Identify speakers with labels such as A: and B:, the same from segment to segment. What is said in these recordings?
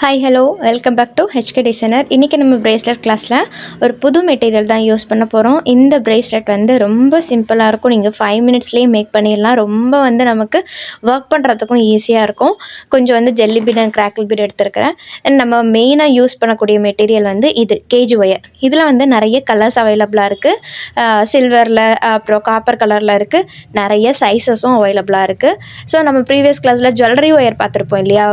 A: Hi hello welcome back to HK designer. இன்றைக்கி நம்ம bracelet கிளாஸில் ஒரு புது மெட்டீரியல் தான் யூஸ் பண்ண போகிறோம். இந்த பிரேஸ்லெட் வந்து ரொம்ப சிம்பிளாக இருக்கும். நீங்கள் 5 மினிட்ஸ்லேயே மேக் பண்ணிடலாம். ரொம்ப வந்து நமக்கு ஒர்க் பண்ணுறதுக்கும் ஈஸியாக இருக்கும். கொஞ்சம் வந்து jelly bead and crackle bead எடுத்துருக்கிறேன். நம்ம மெயினாக யூஸ் பண்ணக்கூடிய மெட்டீரியல் வந்து இது கேஜி ஒயர். இதில் வந்து நிறைய கலர்ஸ் அவைலபிளாக இருக்குது. சில்வரில் அப்புறம் காப்பர் கலரில் இருக்குது. நிறைய சைஸஸும் அவைலபிளாக இருக்குது. ஸோ நம்ம ப்ரீவியஸ் கிளாஸில் ஜுவல்லரி ஒயர் பார்த்துருப்போம் இல்லையா,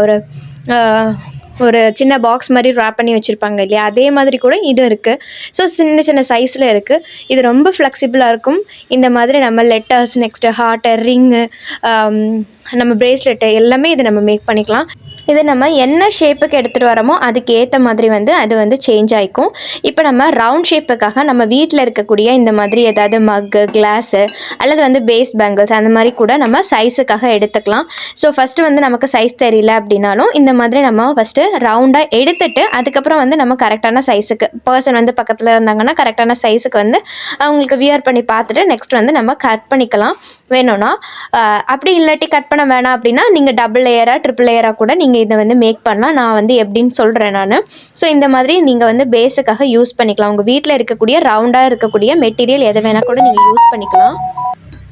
A: ஒரு சின்ன பாக்ஸ் மாதிரி ரேப் பண்ணி வச்சுருப்பாங்க இல்லையா, அதே மாதிரி கூட இது இருக்குது. ஸோ சின்ன சின்ன சைஸில் இருக்குது. இது ரொம்ப ஃப்ளெக்சிபிளாக இருக்கும். இந்த மாதிரி நம்ம லெட்டர்ஸ், நெக்ஸ்ட்டு ஹார்ட்டு, ரிங்கு, நம்ம பிரேஸ்லெட்டு எல்லாமே இது நம்ம மேக் பண்ணிக்கலாம். இது நம்ம என்ன ஷேப்புக்கு எடுத்துகிட்டு வரோமோ அதுக்கு ஏற்ற மாதிரி வந்து அது வந்து சேஞ்ச் ஆகிக்கும். இப்போ நம்ம ரவுண்ட் ஷேப்புக்காக நம்ம வீட்டில் இருக்கக்கூடிய இந்த மாதிரி ஏதாவது மக்கு, கிளாஸு அல்லது வந்து பேஸ் பேங்கிள்ஸ் அந்த மாதிரி கூட நம்ம சைஸுக்காக எடுத்துக்கலாம். ஸோ ஃபஸ்ட்டு வந்து நமக்கு சைஸ் தெரியல அப்படின்னாலும் இந்த மாதிரி நம்ம ஃபஸ்ட்டு ரவுண்டாக எடுத்துட்டு அதுக்கப்புறம் வந்து நம்ம கரெக்டான சைஸுக்கு பர்சன் வந்து பக்கத்தில் இருந்தாங்கன்னா கரெக்டான சைஸுக்கு வந்து அவங்களுக்கு வியர் பண்ணி பார்த்துட்டு நெக்ஸ்ட் வந்து நம்ம கட் பண்ணிக்கலாம் வேணும்னா. அப்படி இல்லாட்டி கட் பண்ண வேணாம் அப்படின்னா நீங்கள் டபுள் லேயராக ட்ரிபிள் லேயராக கூட நீங்கள் இதை வந்து மேக் பண்ணலாம். நான் வந்து எப்படின்னு சொல்கிறேன் நான். ஸோ இந்த மாதிரி நீங்கள் வந்து பேஸுக்காக யூஸ் பண்ணிக்கலாம். உங்கள் வீட்டில் இருக்கக்கூடிய ரவுண்டாக இருக்கக்கூடிய மெட்டீரியல் எதை வேணால் கூட நீங்கள் யூஸ் பண்ணிக்கலாம்.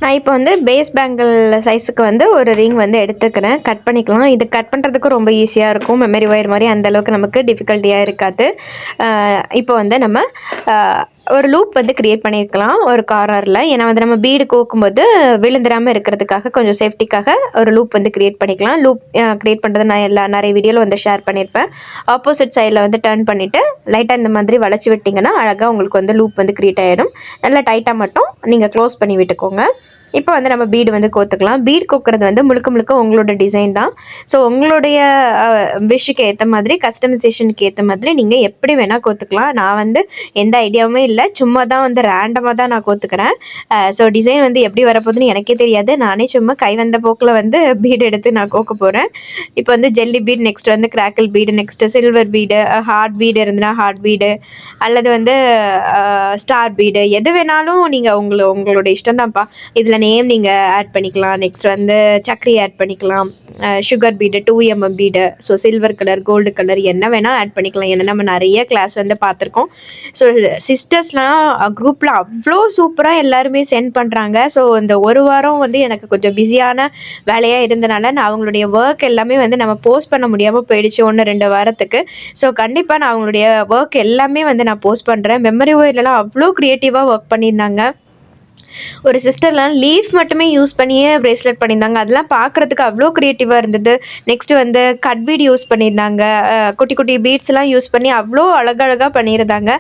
A: நான் இப்போ வந்து பேஸ் பேங்கிள் சைஸுக்கு வந்து ஒரு ரிங் வந்து எடுத்துக்கிறேன். கட் பண்ணிக்கலாம். இது கட் பண்ணுறதுக்கும் ரொம்ப ஈஸியாக இருக்கும். மெமரி ஒயர் மாதிரி அந்தளவுக்கு நமக்கு டிஃபிகல்ட்டியாக இருக்காது. இப்போ வந்து நம்ம ஒரு லூப் வந்து க்ரியேட் பண்ணியிருக்கலாம் ஒரு கார்னரில். ஏன்னா வந்து நம்ம பீடு கோக்கும்போது விழுந்துடாமல் இருக்கிறதுக்காக கொஞ்சம் சேஃப்டிக்காக ஒரு லூப் வந்து க்ரியேட் பண்ணிக்கலாம். லூப் க்ரியேட் பண்ணுறது நான் நிறைய வீடியோவில் வந்து ஷேர் பண்ணியிருப்பேன். ஆப்போசிட் சைடில் வந்து டர்ன் பண்ணிவிட்டு லைட்டாக இந்த மாதிரி வளைச்சி விட்டிங்கன்னா அழகாக உங்களுக்கு வந்து லூப் வந்து க்ரியேட் ஆகிடும். நல்லா டைட்டாக மட்டும் நீங்கள் க்ளோஸ் பண்ணி விட்டுக்கோங்க. இப்போ வந்து நம்ம பீடு வந்து கோத்துக்கலாம். பீடு கோக்குறது வந்து முழுக்க முழுக்க உங்களோட டிசைன் தான். ஸோ உங்களுடைய விஷுக்கு ஏற்ற மாதிரி, கஸ்டமைசேஷனுக்கு ஏற்ற மாதிரி நீங்கள் எப்படி வேணால் கோத்துக்கலாம். நான் வந்து எந்த ஐடியாவுமே இல்லை, சும்மா தான் வந்து ரேண்டமாக தான் நான் கோத்துக்கிறேன். ஸோ டிசைன் வந்து எப்படி வரப்போகுதுன்னு எனக்கே தெரியாது. நானே சும்மா கை வந்த போக்கில் வந்து பீடு எடுத்து நான் கோக்க போகிறேன். இப்போ வந்து ஜெல்லி பீடு, நெக்ஸ்ட் வந்து crackle bead, next silver bead, heart bead இருந்துன்னா ஹார்ட் பீடு, அல்லது வந்து ஸ்டார் பீடு, எது வேணாலும் நீங்கள் உங்களோட இஷ்டம் தான்ப்பா. இதில் நேம் நீங்கள் ஆட் பண்ணிக்கலாம். நெக்ஸ்ட் வந்து சக்கரி ஆட் பண்ணிக்கலாம். Sugar bead, 2mm bead, so silver colour, gold colour என்ன வேணால் ஆட் பண்ணிக்கலாம். ஏன்னா நம்ம நிறைய கிளாஸ் வந்து பார்த்துருக்கோம். ஸோ சிஸ்டர்ஸ்லாம் குரூப்பில் அவ்வளோ சூப்பராக எல்லாருமே சென்ட் பண்ணுறாங்க. ஸோ இந்த ஒரு வாரம் வந்து எனக்கு கொஞ்சம் பிஸியான வேலையாக இருந்தனால நான் அவங்களுடைய ஒர்க் எல்லாமே வந்து நம்ம போஸ்ட் பண்ண முடியாமல் போயிடுச்சு 1-2 வாரத்துக்கு. ஸோ கண்டிப்பாக நான் அவங்களுடைய ஒர்க் எல்லாமே வந்து நான் போஸ்ட் பண்ணுறேன். மெமரி ஒயர்லாம் அவ்வளோ க்ரியேட்டிவாக ஒர்க் பண்ணியிருந்தாங்க. ஒரு சிஸ்டர்லாம் லீஃப் மட்டுமே யூஸ் பண்ணியே ப்ரேஸ்லெட் பண்ணியிருந்தாங்க. அதெல்லாம் பார்க்குறதுக்கு அவ்வளோ க்ரியேட்டிவாக இருந்தது. நெக்ஸ்ட்டு வந்து கட் பீட் யூஸ் பண்ணியிருந்தாங்க. குட்டி குட்டி பீட்ஸ்லாம் யூஸ் பண்ணி அவ்வளோ அழகழகாக பண்ணியிருந்தாங்க.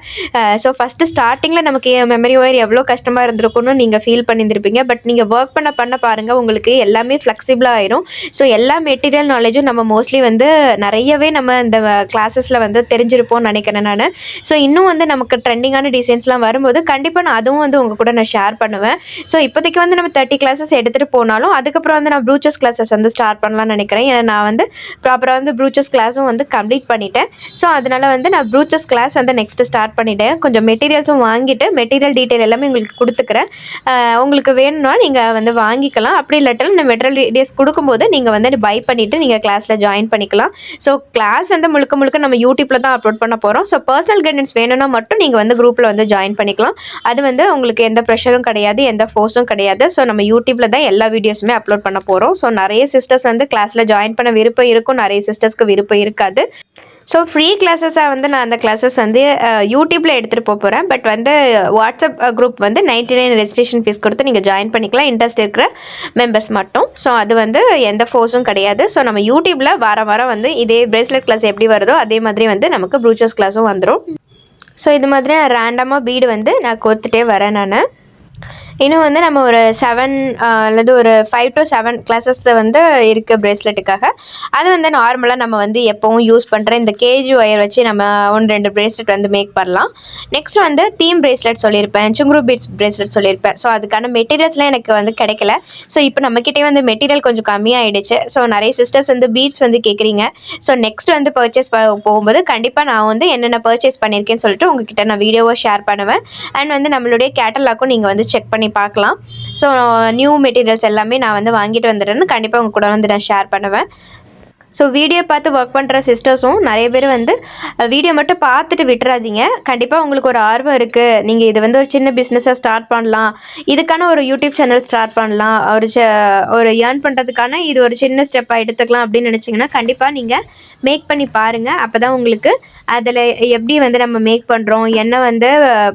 A: ஸோ ஃபஸ்ட்டு ஸ்டார்டிங்கில் நமக்கு மெமரி ஒயர் எவ்வளோ கஷ்டமாக இருந்திருக்கும்னு நீங்கள் ஃபீல் பண்ணியிருந்திருப்பீங்க. பட் நீங்கள் ஒர்க் பண்ண பாருங்கள், உங்களுக்கு எல்லாமே ஃப்ளெக்சிபிளாக ஆயிரும். ஸோ எல்லா மெட்டீரியல் நாலேஜும் நம்ம மோஸ்ட்லி வந்து நிறையவே நம்ம இந்த கிளாஸஸில் வந்து தெரிஞ்சிருப்போம்னு நினைக்கிறேன் நான். ஸோ இன்னும் வந்து நமக்கு ட்ரெண்டிங்கான டிசைன்ஸ்லாம் வரும்போது கண்டிப்பாக நான் அதுவும் வந்து உங்கள் கூட நான் ஷேர் பண்ணுவேன். ஸோ இப்போதைக்கு வந்து நம்ம 30 கிளாஸஸ் எடுத்துகிட்டு போனாலும் அதுக்கப்புறம் வந்து நான் ப்ரூச்சஸ் கிளாஸஸ் வந்து ஸ்டார்ட் பண்ணலாம்னு நினைக்கிறேன். ஏன்னா நான் வந்து ப்ராப்பராக வந்து ப்ரூச்சஸ் கிளாஸும் வந்து கம்ப்ளீட் பண்ணிட்டேன். ஸோ அதனால் வந்து நான் ப்ரூச்சஸ் கிளாஸ் வந்து நெக்ஸ்ட்டு ஸ்டார்ட் பண்ணிட்டேன். கொஞ்சம் மெட்டீரியல்ஸும் வாங்கிட்டு மெட்டீரியல் டீட்டெயில் எல்லாமே உங்களுக்கு கொடுத்துக்கிறேன். உங்களுக்கு வேணும்னா நீங்கள் வந்து வாங்கிக்கலாம். அப்படி இல்லாட்டாலும் நான் மெட்டீரியல் டீட்டெயில்ஸ் கொடுக்கும்போது நீங்கள் வந்து பை பண்ணிவிட்டு நீங்கள் கிளாஸில் ஜாயின் பண்ணிக்கலாம். ஸோ கிளாஸ் வந்து முழுக்க நம்ம யூடியூப்பில் தான் அப்லோட் பண்ண போகிறோம். ஸோ பர்சனல் கைடன்ஸ் வேணும்னா மட்டும் நீங்கள் வந்து குரூப்பில் வந்து ஜாயின் பண்ணிக்கலாம். அது வந்து உங்களுக்கு எந்த ப்ரெஷரும் கிடையாது, எந்த ஃபோர்ஸும் கிடையாது. ஸோ நம்ம யூடியூப்ல தான் எல்லா வீடியோஸுமே அப்லோட் பண்ண போகிறோம். ஸோ நிறைய சிஸ்டர்ஸ் வந்து கிளாஸில் ஜாயின் பண்ண விருப்பம் இருக்கும், நிறைய சிஸ்டர்ஸ்க்கு விருப்பம் இருக்காது. ஸோ ஃப்ரீ கிளாஸஸாக வந்து நான் அந்த கிளாஸஸ் வந்து யூடியூப்பில் எடுத்துகிட்டு போகிறேன். பட் வந்து வாட்ஸ்அப் குரூப் வந்து 99 ரெஜிஸ்ட்ரேஷன் ஃபீஸ் கொடுத்து நீங்கள் ஜாயின் பண்ணிக்கலாம், இன்ட்ரெஸ்ட் இருக்கிற மெம்பர்ஸ் மட்டும். ஸோ அது வந்து எந்த ஃபோர்ஸும் கிடையாது. ஸோ நம்ம யூடியூப்பில் வாரம் வந்து இதே பிரேஸ்லெட் கிளாஸ் எப்படி வருதோ அதே மாதிரி வந்து நமக்கு ப்ரூச்சர்ஸ் கிளாஸும் வந்துடும். ஸோ இது மாதிரி ரேண்டமாக பீடு வந்து நான் கோத்துட்டே வரேன் நான். இன்னும் வந்து நம்ம ஒரு 7 அல்லது ஒரு 5 to 7 கிளாஸஸ் வந்து இருக்குது பிரேஸ்லெட்டுக்காக. அது வந்து நார்மலாக நம்ம வந்து எப்போவும் யூஸ் பண்ணுற இந்த கேஜி ஒயர் வச்சு நம்ம 1-2 பிரேஸ்லெட் வந்து மேக் பண்ணலாம். நெக்ஸ்ட் வந்து தீம் பிரேஸ்லெட் சொல்லியிருப்பேன், சுங்குரு பீட்ஸ் பிரேஸ்லெட் சொல்லியிருப்பேன். ஸோ அதுக்கான மெட்டீரியல்ஸ்லாம் எனக்கு வந்து கிடைக்கல. ஸோ இப்போ நம்மக்கிட்டே வந்து மெட்டீரியல் கொஞ்சம் கம்மியாகிடுச்சு. ஸோ நிறைய சிஸ்டர்ஸ் வந்து பீட்ஸ் வந்து கேட்குறீங்க. ஸோ நெக்ஸ்ட் வந்து பர்ச்சேஸ் போகும்போது கண்டிப்பாக நான் வந்து என்னென்ன பர்ச்சேஸ் பண்ணியிருக்கேன்னு சொல்லிட்டு உங்ககிட்ட நான் வீடியோவை ஷேர் பண்ணுவேன். அண்ட் வந்து நம்மளுடைய கேட்டலாக்கும் நீங்கள் வந்து செக் பண்ணி பார்க்கலாம். ஸோ நியூ மெட்டீரியல்ஸ் எல்லாமே நான் வந்து வாங்கிட்டு வந்துடுறேன்னு கண்டிப்பாக உங்க கூட வந்து நான் ஷேர் பண்ணுவேன். ஸோ வீடியோ பார்த்து ஒர்க் பண்ணுற சிஸ்டர்ஸும் நிறைய பேர் வந்து வீடியோ மட்டும் பார்த்துட்டு விட்டுறாதீங்க. கண்டிப்பாக உங்களுக்கு ஒரு ஆர்வம் இருக்குது, நீங்கள் இது வந்து ஒரு சின்ன பிஸ்னஸாக ஸ்டார்ட் பண்ணலாம், இதுக்கான ஒரு யூடியூப் சேனல் ஸ்டார்ட் பண்ணலாம், ஒரு ஏர்ன் பண்ணுறதுக்கான இது ஒரு சின்ன ஸ்டெப்பாக எடுத்துக்கலாம் அப்படின்னு நினச்சிங்கன்னா கண்டிப்பாக நீங்கள் மேக் பண்ணி பாருங்கள். அப்போ தான் உங்களுக்கு அதில் எப்படி வந்து நம்ம மேக் பண்ணுறோம், என்ன வந்து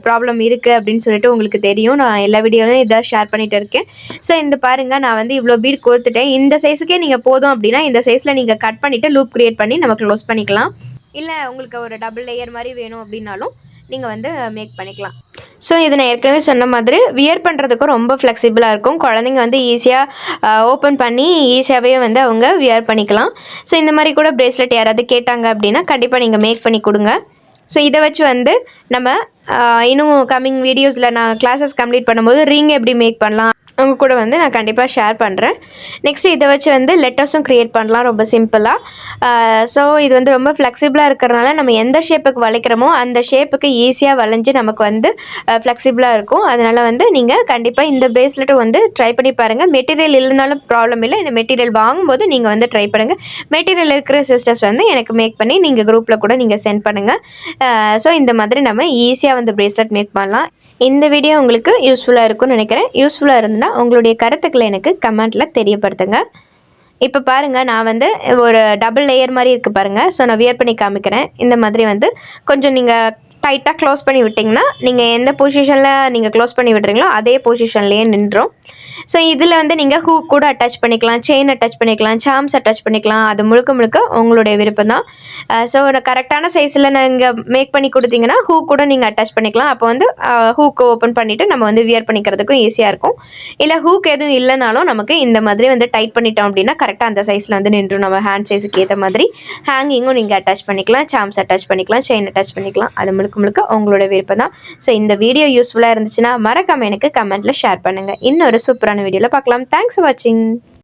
A: ப்ராப்ளம் இருக்குது அப்படின்னு சொல்லிட்டு உங்களுக்கு தெரியும். நான் எல்லா வீடியோலையும் இதாக ஷேர் பண்ணிகிட்டு இருக்கேன். ஸோ இந்த பாருங்கள், நான் வந்து இவ்வளோ பீட் கோர்த்துட்டேன். இந்த சைஸுக்கே நீங்கள் போதும் அப்படின்னா இந்த சைஸில் நீங்கள் கட் பண்ணிவிட்டு லூப் க்ரியேட் பண்ணி நம்ம க்ளோஸ் பண்ணிக்கலாம். இல்லை உங்களுக்கு ஒரு டபுள் லேயர் மாதிரி வேணும் அப்படின்னாலும் நீங்கள் வந்து மேக் பண்ணிக்கலாம். ஸோ இது நான் ஏற்கனவே சொன்ன மாதிரி வியர் பண்ணுறதுக்கும் ரொம்ப ஃப்ளெக்சிபிளாக இருக்கும். குழந்தைங்க வந்து ஈஸியாக ஓப்பன் பண்ணி ஈஸியாகவே வந்து அவங்க வியர் பண்ணிக்கலாம். ஸோ இந்த மாதிரி கூட ப்ரேஸ்லெட் யாராவது கேட்டாங்க அப்படின்னா கண்டிப்பாக நீங்கள் மேக் பண்ணி கொடுங்க. ஸோ இதை வச்சு வந்து நம்ம இன்னும் கம்மிங் வீடியோஸில் நான் கிளாஸஸ் கம்ப்ளீட் பண்ணும்போது ரிங் எப்படி மேக் பண்ணலாம் அவங்க கூட வந்து நான் கண்டிப்பாக ஷேர் பண்ணுறேன். நெக்ஸ்ட்டு இதை வச்சு வந்து லெட்டர்ஸும் க்ரியேட் பண்ணலாம் ரொம்ப சிம்பிளாக. ஸோ இது வந்து ரொம்ப ஃப்ளெக்சிபிளாக இருக்கிறனால நம்ம எந்த ஷேப்புக்கு வளைக்கிறோமோ அந்த ஷேப்புக்கு ஈஸியாக வளைஞ்சு நமக்கு வந்து ஃப்ளெக்சிபிளாக இருக்கும். அதனால் வந்து நீங்கள் கண்டிப்பாக இந்த ப்ரேஸ்லெட்டும் வந்து ட்ரை பண்ணி பாருங்கள். மெட்டீரியல் இல்லைனாலும் ப்ராப்ளம் இல்லை, இந்த மெட்டீரியல் வாங்கும்போது நீங்கள் வந்து ட்ரை பண்ணுங்கள். மெட்டீரியல் இருக்கிற சிஸ்டர்ஸ் வந்து எனக்கு மேக் பண்ணி நீங்கள் குரூப்பில் கூட நீங்கள் சென்ட் பண்ணுங்கள். ஸோ இந்த மாதிரி நம்ம ஈஸியாக வந்து ப்ரேஸ்லெட் மேக் பண்ணலாம். இந்த வீடியோ உங்களுக்கு யூஸ்ஃபுல்லாக இருக்கும்னு நினைக்கிறேன். யூஸ்ஃபுல்லாக இருந்ததுன்னா உங்களுடைய கருத்துக்களை எனக்கு கமெண்ட்டில் தெரியப்படுத்துங்க. இப்போ பாருங்கள், நான் வந்து ஒரு டபுள் லேயர் மாதிரி இருக்குது பாருங்கள். ஸோ நான் வியர் பண்ணி காமிக்கிறேன். இந்த மாதிரி வந்து கொஞ்சம் நீங்கள் டைட்டாக க்ளோஸ் பண்ணி விட்டிங்கன்னா நீங்கள் எந்த பொசிஷனில் நீங்கள் க்ளோஸ் பண்ணி விடுறீங்களோ அதே பொசிஷன்லேயே நின்றோம். ஸோ இதில் வந்து நீங்கள் ஹூக் கூட அட்டாச் பண்ணிக்கலாம், செயின் அட்டாச் பண்ணிக்கலாம், சாம்ஸ் அட்டாச் பண்ணிக்கலாம். அது முழுக்க முழுக்க உங்களுடைய விருப்பம் தான். ஸோ ஒரு கரெக்டான சைஸில் நீங்கள் மேக் பண்ணி கொடுத்தீங்கன்னா ஹூக் கூட நீங்கள் அட்டாச் பண்ணிக்கலாம். அப்போ வந்து ஹூக்கு ஓப்பன் பண்ணிவிட்டு நம்ம வந்து வியர் பண்ணிக்கிறதுக்கும் ஈஸியாக இருக்கும். இல்லை ஹூக் எதுவும் இல்லைனாலும் நமக்கு இந்த மாதிரி வந்து டைட் பண்ணிட்டோம் அப்படின்னா கரெக்டாக அந்த சைஸில் வந்து நின்றும். நம்ம ஹேண்ட் சைஸுக்கு ஏற்ற மாதிரி ஹேங்கிங்கும் நீங்கள் அட்டாச் பண்ணிக்கலாம், சாம்ஸ் அட்டாச் பண்ணிக்கலாம், செயின் அட்டாச் பண்ணிக்கலாம். அது முழுக்க உங்களோட விருப்பம் தான். ஸோ இந்த வீடியோ யூஸ்ஃபுல்லாக இருந்துச்சுன்னா மறக்காமல் எனக்கு கமெண்ட்டில் ஷேர் பண்ணுங்கள். இன்னொரு சூப்பரான வீடியோவில் பார்க்கலாம். தேங்க்ஸ் ஃபார் வாட்சிங்.